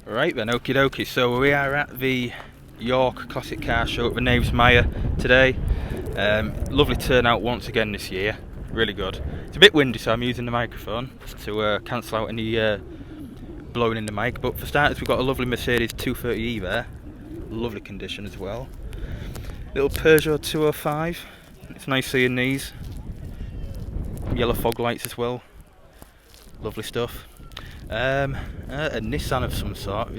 Right then, okie dokie. So we are at the York Classic Car Show at the Knavesmire today. Lovely turnout once again this year. Really good. It's a bit windy, so I'm using the microphone to cancel out any blowing in the mic. But for starters, we've got a lovely Mercedes 230e there. Lovely condition as well. Little Peugeot 205. It's nice seeing these. Yellow fog lights as well. Lovely stuff. A Nissan of some sort.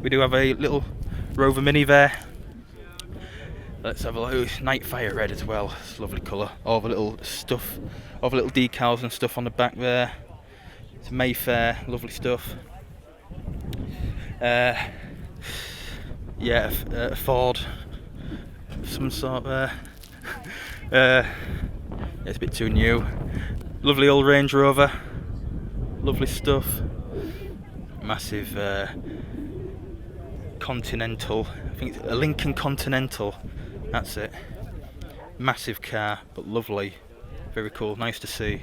We do have a little Rover Mini there. Let's have a look. It's Nightfire red as well. It's a lovely colour. All the little stuff, all the little decals and stuff on the back there. It's Mayfair, lovely stuff. Yeah, a Ford of some sort there. It's a bit too new. Lovely old Range Rover. Lovely stuff. Massive Continental. I think it's a Lincoln Continental. That's it. Massive car, but lovely. Very cool. Nice to see.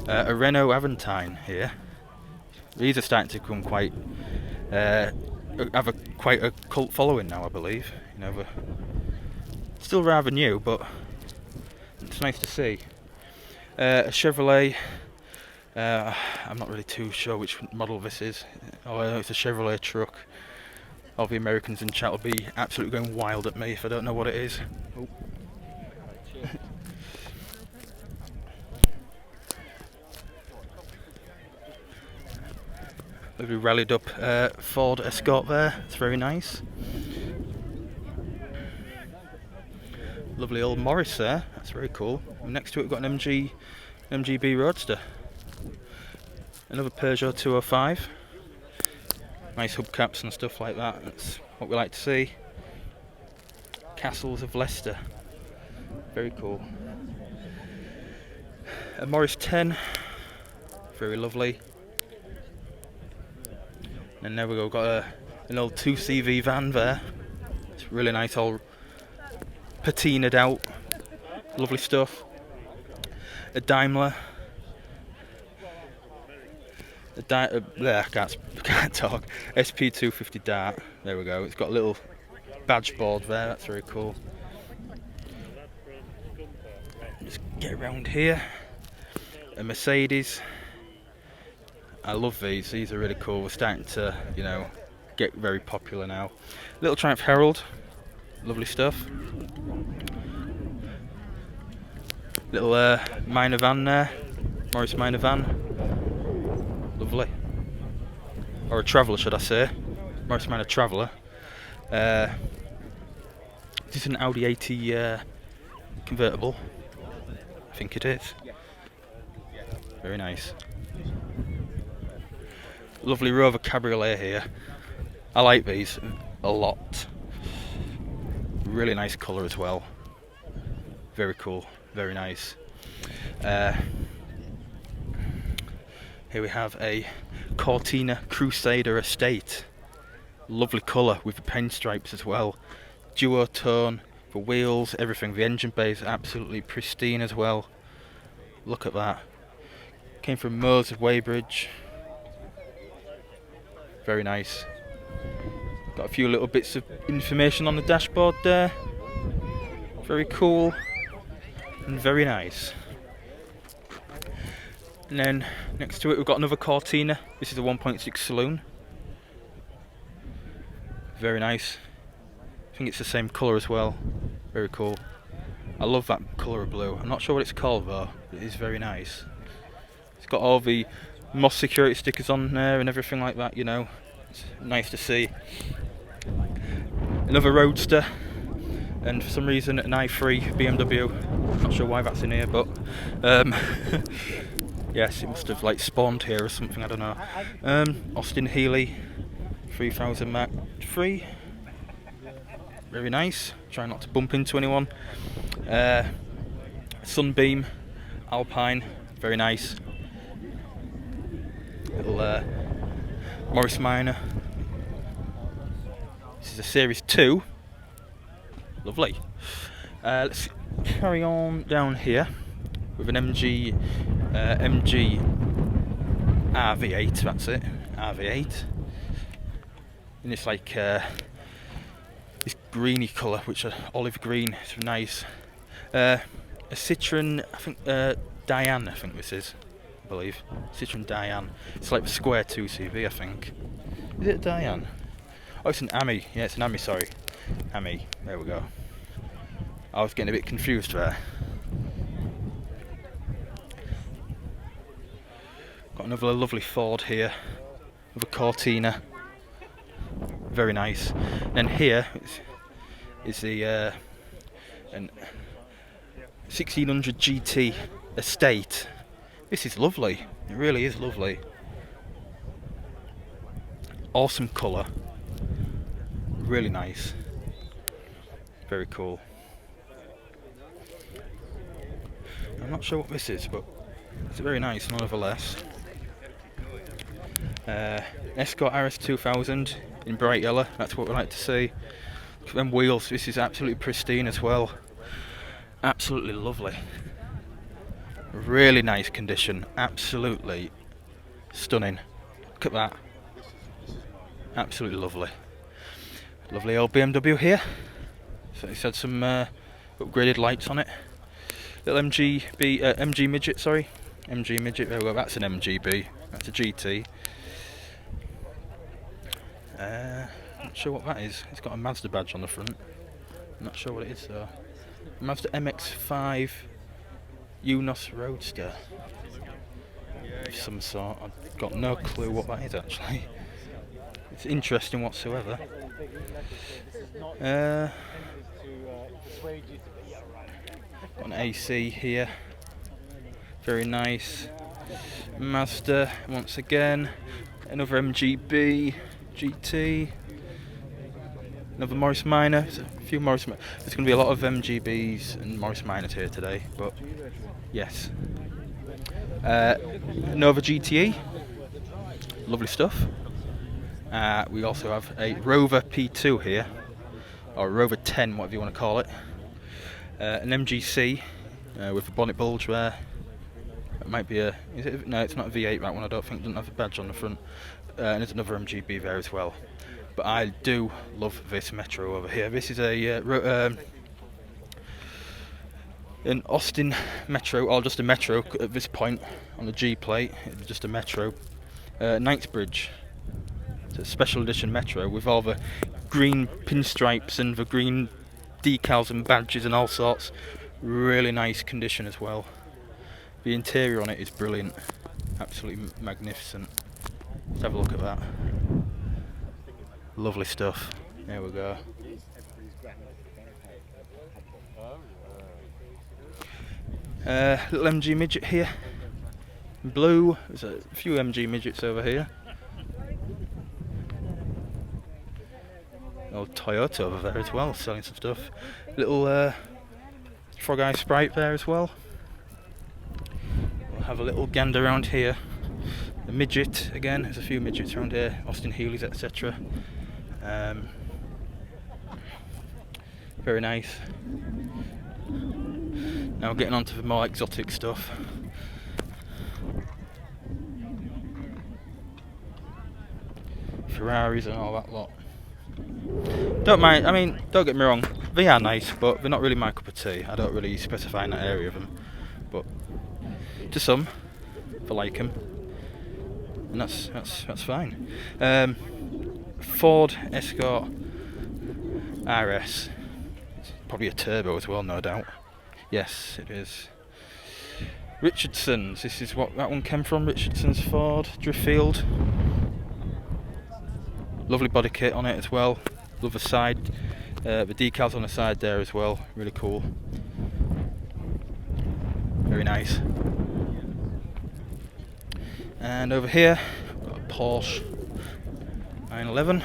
A Renault Aventine here. These are starting to become quite quite a cult following now, I believe. You know, they're still rather new, but it's nice to see. A Chevrolet. I'm not really too sure which model this is. Oh, I know it's a Chevrolet truck. All the Americans in chat will be absolutely going wild at me if I don't know what it is. Oh. We rallied up Ford Escort there. It's very nice. Lovely old Morris there. That's very cool. And next to it, we've got an MGB Roadster. Another Peugeot 205. Nice hubcaps and stuff like that. That's what we like to see. Castles of Leicester. Very cool. A Morris 10. Very lovely. And there we go. Got an old 2CV van there. It's really nice, all patinaed out. Lovely stuff. A Daimler. I can't talk. SP250 Dart. There we go. It's got a little badge board there. That's very cool. Just get around here. A Mercedes. I love these. These are really cool. We're starting to, you know, get very popular now. Little Triumph Herald. Lovely stuff. Little minor van there. Morris minor van. Lovely. Or a Traveller, should I say. Morris Minor Traveller. This is an Audi 80 convertible. I think it is. Very nice. Lovely Rover Cabriolet here. I like these a lot. Really nice colour as well. Very cool. Very nice. Here we have a Cortina Crusader estate. Lovely colour with the paint stripes as well. Duotone, the wheels, everything. The engine bay is absolutely pristine as well. Look at that. Came from Moors of Weybridge. Very nice. Got a few little bits of information on the dashboard there. Very cool and very nice. And then next to it we've got another Cortina. This is a 1.6 saloon. Very nice. I think it's the same colour as well. Very cool. I love that colour of blue. I'm not sure what it's called though, but it is very nice. It's got all the Moss security stickers on there and everything like that, you know. It's nice to see. Another Roadster. And for some reason an i3 BMW. Not sure why that's in here, but yes, it must have like spawned here or something, I don't know. Austin Healey 3000 Mark III. Very nice. Try not to bump into anyone. Sunbeam Alpine. Very nice. Little Morris Minor. This is a Series 2. Lovely. Let's carry on down here with an MG RV8, that's it, RV8. And it's like this greeny colour, which are olive green. It's nice. A Citroen, I think Diane, I think this is, I believe. Citroen Diane. It's like the square 2CV, I think. Is it a Diane? Oh, it's an Ami. Yeah, it's an Ami, sorry. Ami, there we go. I was getting a bit confused there. Got another lovely Ford here, with a Cortina. Very nice. And then here is the an 1600 GT Estate. This is lovely. It really is lovely. Awesome colour. Really nice. Very cool. I'm not sure what this is, but it's very nice nonetheless. Escort Rs 2000 in bright yellow. That's what we like to see. Look at them wheels. This is absolutely pristine as well. Absolutely lovely. Really nice condition. Absolutely stunning. Look at that. Absolutely lovely. Lovely old BMW here. So it's had some upgraded lights on it. Little MG midget, sorry. MG midget. There we go. That's an MGB. That's a GT. Not sure what that is. It's got a Mazda badge on the front. I'm not sure what it is though. Mazda MX-5 Unos Roadster of some sort. I've got no clue what that is actually. It's interesting whatsoever. Got an AC here. Very nice. Mazda once again. Another MGB GT. Another Morris Minor. There's a few Morris. There's going to be a lot of MGBs and Morris Minors here today, but yes. Nova GTE. Lovely stuff. We also have a Rover P2 here, or Rover 10, whatever you want to call it. An MGC with a bonnet bulge there. It might be a. Is it? No, it's not a V8. That one I don't think doesn't have a badge on the front. And there's another MGB there as well. But I do love this Metro over here. This is a an Austin Metro, or just a Metro at this point on the G plate. It's just a Metro. Knightsbridge. It's a special edition Metro with all the green pinstripes and the green decals and badges and all sorts. Really nice condition as well. The interior on it is brilliant. Absolutely magnificent. Let's have a look at that. Lovely stuff. There we go. Little MG midget here. In blue. There's a few MG midgets over here. Old Toyota over there as well, selling some stuff. Little Frog Eye Sprite there as well. We'll have a little gander around here. The midget again. There's a few midgets around here. Austin Healey's, etc. Very nice. Now we're getting on to the more exotic stuff. Ferraris and all that lot. Don't mind, I mean, don't get me wrong, they are nice, but they're not really my cup of tea. I don't really specify in that area of them. But to some, if I like them. And that's fine. Ford Escort RS. It's probably a turbo as well, no doubt. Yes, it is. Richardson's. This is what that one came from. Richardson's Ford Driffield. Lovely body kit on it as well. Love the side. The decals on the side there as well. Really cool. Very nice. And over here, we've got a Porsche 911.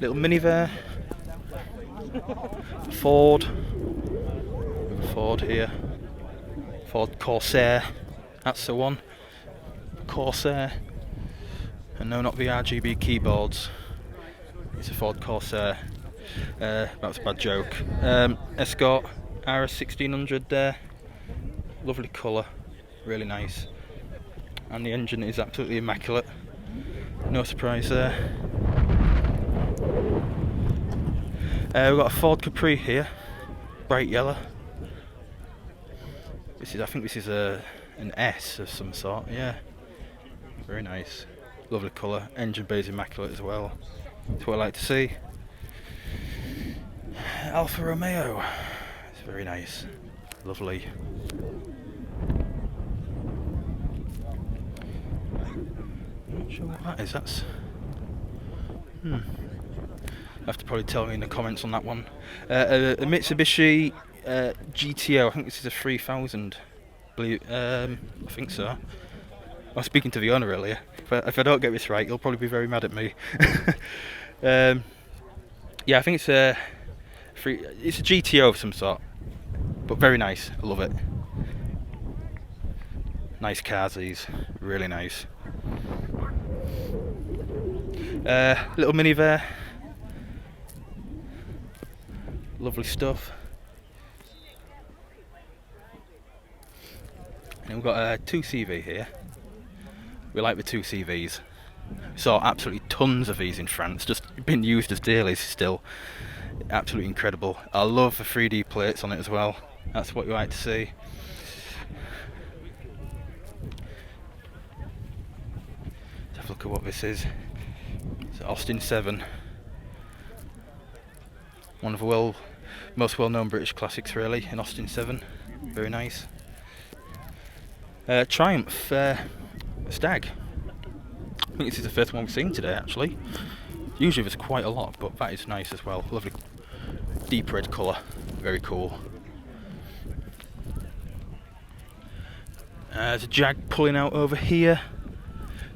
Little Mini there. Ford. We have a Ford here. Ford Corsair. That's the one. Corsair. And no, not the RGB keyboards. It's a Ford Corsair. That was a bad joke. Escort Rs 1600 there. Lovely colour. Really nice. and the engine is absolutely immaculate. No surprise there. We've got a Ford Capri here, bright yellow. I think this is an S of some sort. Yeah, very nice, lovely colour. Engine bay is immaculate as well. That's what I like to see. Alfa Romeo, it's very nice, lovely. I'm not sure what that is. That's you have to probably tell me in the comments on that one. A Mitsubishi GTO. I think this is a 3000. I think so. I was speaking to the owner earlier. If I don't get this right, he'll probably be very mad at me. Yeah, I think it's a GTO of some sort, but very nice. I love it. Nice cars, these, really nice. Little mini there. Lovely stuff. And we've got a 2CV here. We like the 2CVs. We saw absolutely tons of these in France, just being used as dailies still. Absolutely incredible. I love the 3D plates on it as well. That's what you like to see. Let's have a look at what this is. It's Austin 7. One of the most well-known British classics, really, in Austin 7. Very nice. Triumph Stag. I think this is the first one we've seen today, actually. Usually there's quite a lot, but that is nice as well. Lovely deep red colour, very cool. There's a Jag pulling out over here.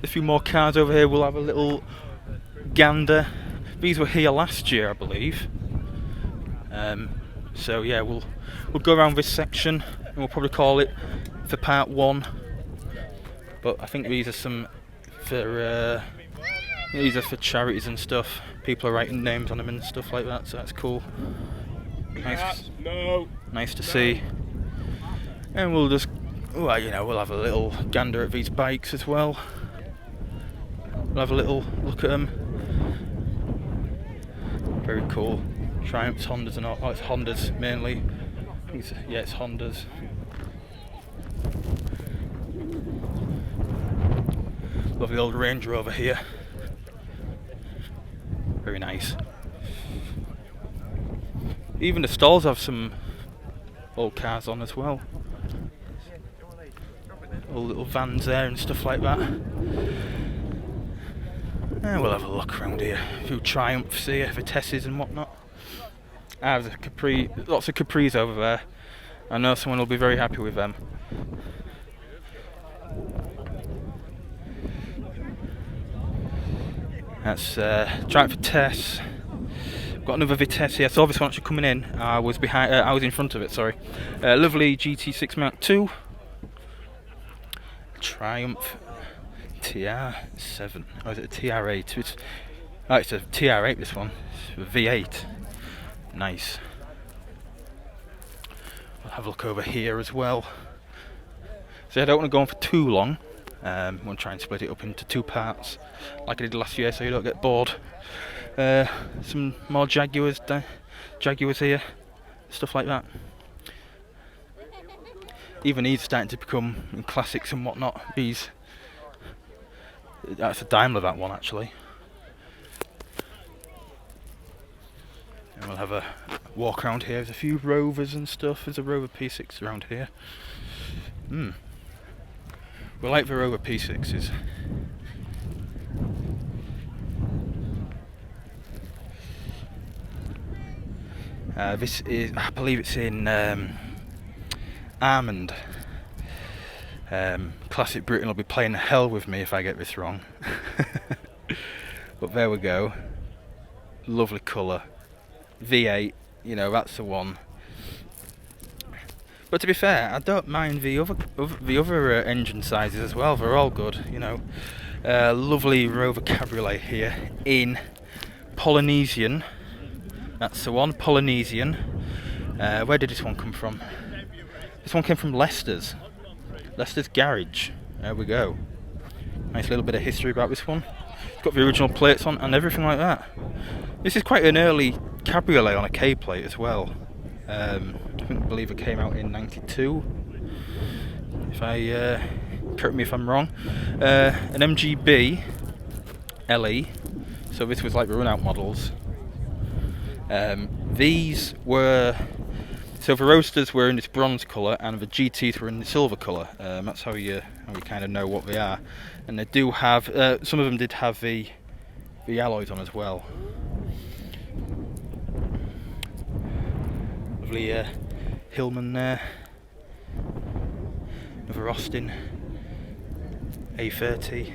A few more cars over here. We'll have a little gander. These were here last year, I believe. So yeah, we'll go around this section and we'll probably call it for part 1. But I think these are for charities and stuff. People are writing names on them and stuff like that, so that's cool. Nice to see. And we'll just, we'll have a little gander at these bikes as well. We'll have a little look at them. Very cool. Triumphs, Hondas and all. Oh, it's Hondas mainly. I think it's Hondas. Lovely old Range Rover here. Very nice. Even the stalls have some old cars on as well. All little vans there and stuff like that. And we'll have a look around here. A few Triumphs here, Vitesses and whatnot. There's a Capri, lots of Capris over there. I know someone will be very happy with them. That's Triumph Vitesse. Got another Vitesse here. So this one actually coming in. I was in front of it. Sorry. Lovely GT6 Mark II. Triumph TR7. Or is it a TR8? It's a TR8. This one. It's a V8. Nice. We'll have a look over here as well. So I don't want to go on for too long. I'm going to try and split it up into 2 parts, like I did last year, so you don't get bored. Some more Jaguars here, stuff like that. Even these are starting to become classics and whatnot. That's a Daimler, that one actually. And we'll have a walk around here. There's a few Rovers and stuff. There's a Rover P6 around here. We like the Rover P6s. This is, I believe it's in Almond. Classic Britain will be playing hell with me if I get this wrong. But there we go. Lovely colour. V8, that's the one. But to be fair, I don't mind the other engine sizes as well. They're all good, Lovely Rover Cabriolet here in Polynesian. That's the one, Polynesian. Where did this one come from? This one came from Leicester's Garage. There we go. Nice little bit of history about this one. It's got the original plates on and everything like that. This is quite an early cabriolet on a K plate as well. I believe it came out in '92. Correct me if I'm wrong. An MGB LE. So this was like the run-out models. These were, so the Roadsters were in this bronze colour and the GTs were in the silver colour. That's how you kind of know what they are. And they do have, some of them did have the alloys on as well. Lovely Hillman there. Another Austin A30.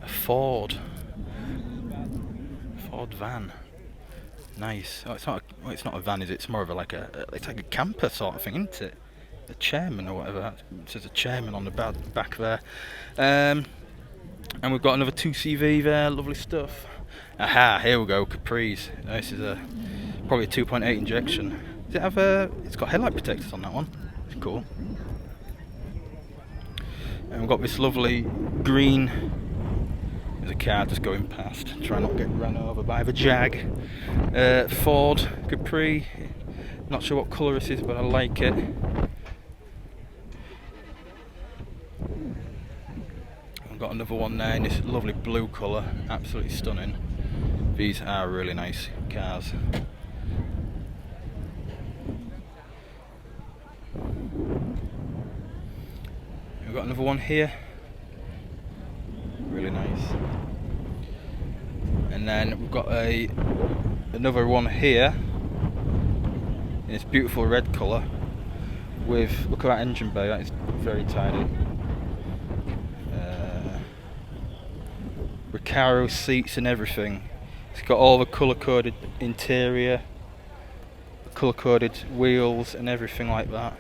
A Ford van. Nice. Oh, it's not a van, is it? It's more of it's like a camper sort of thing, isn't it? A chairman or whatever. It says a chairman on the back there. And we've got another 2CV there. Lovely stuff. Aha! Here we go. Capris. This is probably a 2.8 injection. Does it have it's got headlight protectors on that one. It's cool. And we've got this lovely green. There's a car just going past. Try not to get run over by the Jag. Ford Capri. Not sure what colour this is, but I like it. I've got another one there in this lovely blue colour. Absolutely stunning. These are really nice cars. We've got another one here. Really nice. And then we've got another one here in this beautiful red colour with, look at that engine bay, that is very tidy. Recaro seats and everything. It's got all the colour coded interior, colour coded wheels and everything like that.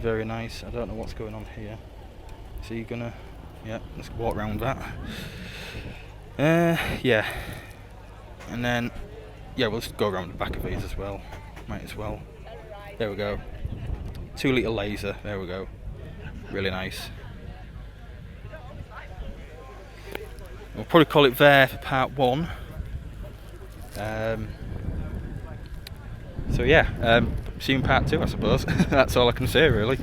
Very nice. I don't know what's going on here. Is he gonna, yeah, let's walk around that. Yeah. And then, yeah, we'll just go around the back of these as well. Might as well. There we go. 2 litre laser. There we go. Really nice. We'll probably call it there for part 1. So yeah, see you in part 2, I suppose. That's all I can say really.